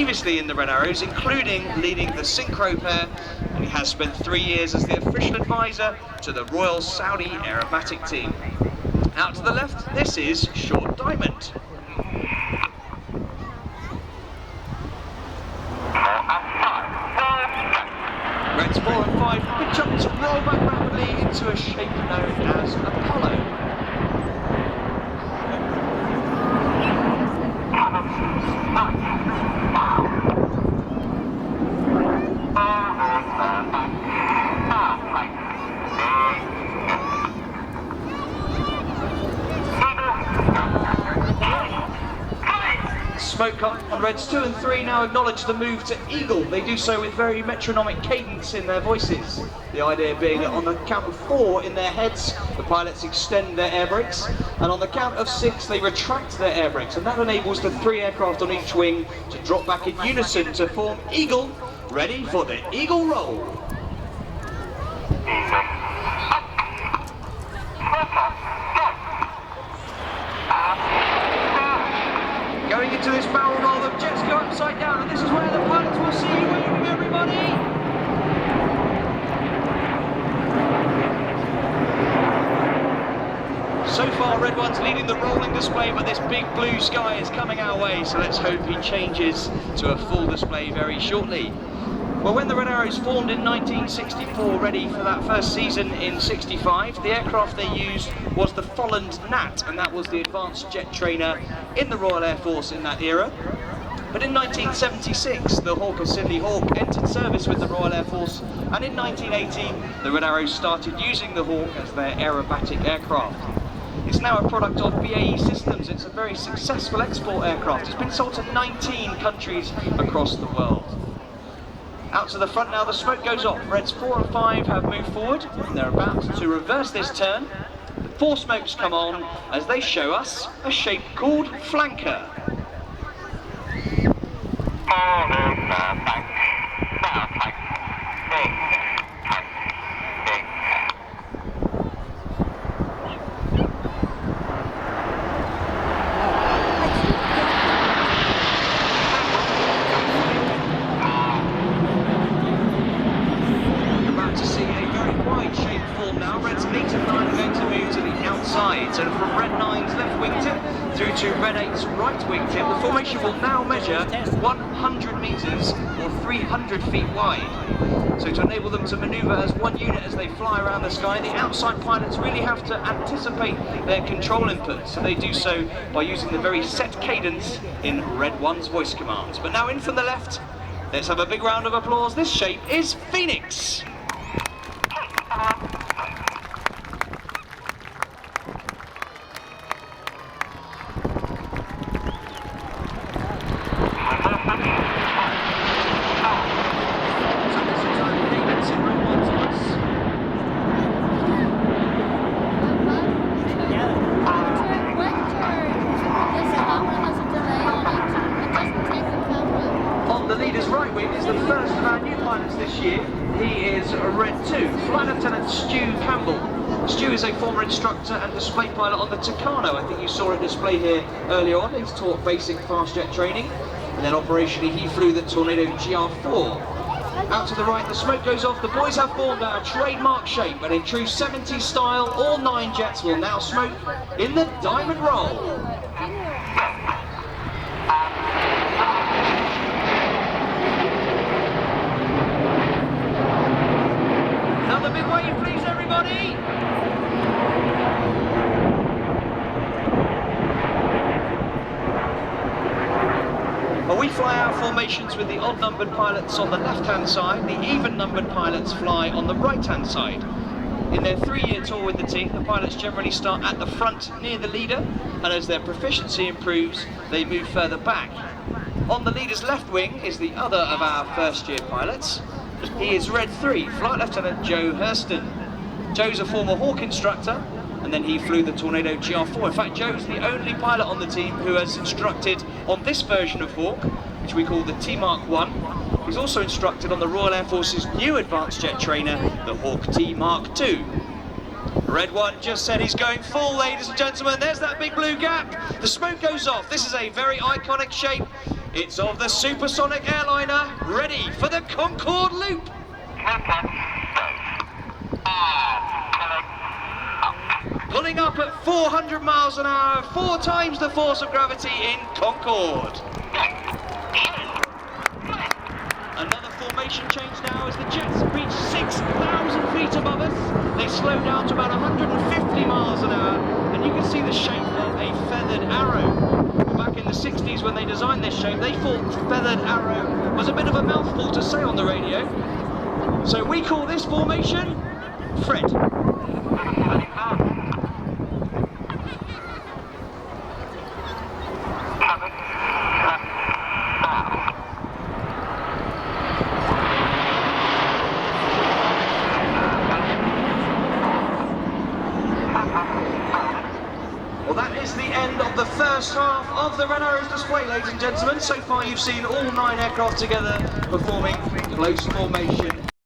Previously in the Red Arrows, including leading the synchro pair, and he has spent 3 years as the official advisor to the Royal Saudi Aerobatic team. Out to the left, this is Short Diamond. Reds 4 and 5 big jumps roll back rapidly into a shape known as Apollo. Smoke on Reds 2 and 3 now acknowledge the move to Eagle. They do so with very metronomic cadence in their voices. The idea being that on the count of 4 in their heads, the pilots extend their air brakes, and on the count of 6 they retract their air brakes, and that enables the 3 aircraft on each wing to drop back in unison to form Eagle, ready for the Eagle roll. Going into this barrel roll, the jets go upside down, and this is where the pilots will see you waving, everybody! So far, Red One's leading the rolling display, but this big blue sky is coming our way, so let's hope he changes to a full display very shortly. Well, when the Red Arrows formed in 1964, ready for that first season in 65, the aircraft they used was the Folland Gnat, and that was the advanced jet trainer in the Royal Air Force in that era. But in 1976, the Hawker Siddeley Hawk entered service with the Royal Air Force, and in 1980, the Red Arrows started using the Hawk as their aerobatic aircraft. It's now a product of BAE Systems. It's a very successful export aircraft. It's been sold to 19 countries across the world. Out to the front now, the smoke goes off. Reds 4 and 5 have moved forward, and they're about to reverse this turn. The 4 smokes come on as they show us a shape called flanker. So from Red 9's left wingtip through to Red 8's right wingtip, the formation will now measure 100 metres or 300 feet wide. So to enable them to manoeuvre as one unit as they fly around the sky, the outside pilots really have to anticipate their control inputs. So they do so by using the very set cadence in Red 1's voice commands. But now in from the left, let's have a big round of applause. This shape is Phoenix. The leader's right wing is the first of our new pilots this year. He is Red 2, Flight Lieutenant Stu Campbell. Stu is a former instructor and display pilot on the Tucano. I think you saw it display here earlier on. He's taught basic fast jet training, and then operationally he flew the Tornado GR4. Out to the right, the smoke goes off. The boys have formed our trademark shape, and in true 70s style, all 9 jets will now smoke in the diamond roll. Another big wave, please, everybody! Well, we fly our formations with the odd-numbered pilots on the left-hand side. The even-numbered pilots fly on the right-hand side. In their 3-year tour with the team, the pilots generally start at the front near the leader, and as their proficiency improves, they move further back. On the leader's left wing is the other of our first-year pilots. He is Red 3, Flight Lieutenant Joe Hurston. Joe's a former Hawk instructor, and then he flew the Tornado GR4. In fact, Joe's the only pilot on the team who has instructed on this version of Hawk, which we call the T-Mark 1. He's also instructed on the Royal Air Force's new advanced jet trainer, the Hawk T-Mark 2. Red 1 just said he's going full, ladies and gentlemen. There's that big blue gap. The smoke goes off. This is a very iconic shape. It's of the supersonic airliner, ready for the Concorde loop. Pulling up at 400 miles an hour, 4 times the force of gravity in Concorde. Another formation change now as the jets reach 6,000 feet above us. They slow down to about 150 miles an hour, and you can see the shape of a feathered arrow. Back in the 60s when they designed this shape, they thought feathered arrow was a bit of a mouthful to say on the radio. So we call this formation Fred. Well, that is the end of the first half of the RedArrows display, ladies and gentlemen. So far you've seen all 9 aircraft together performing close formation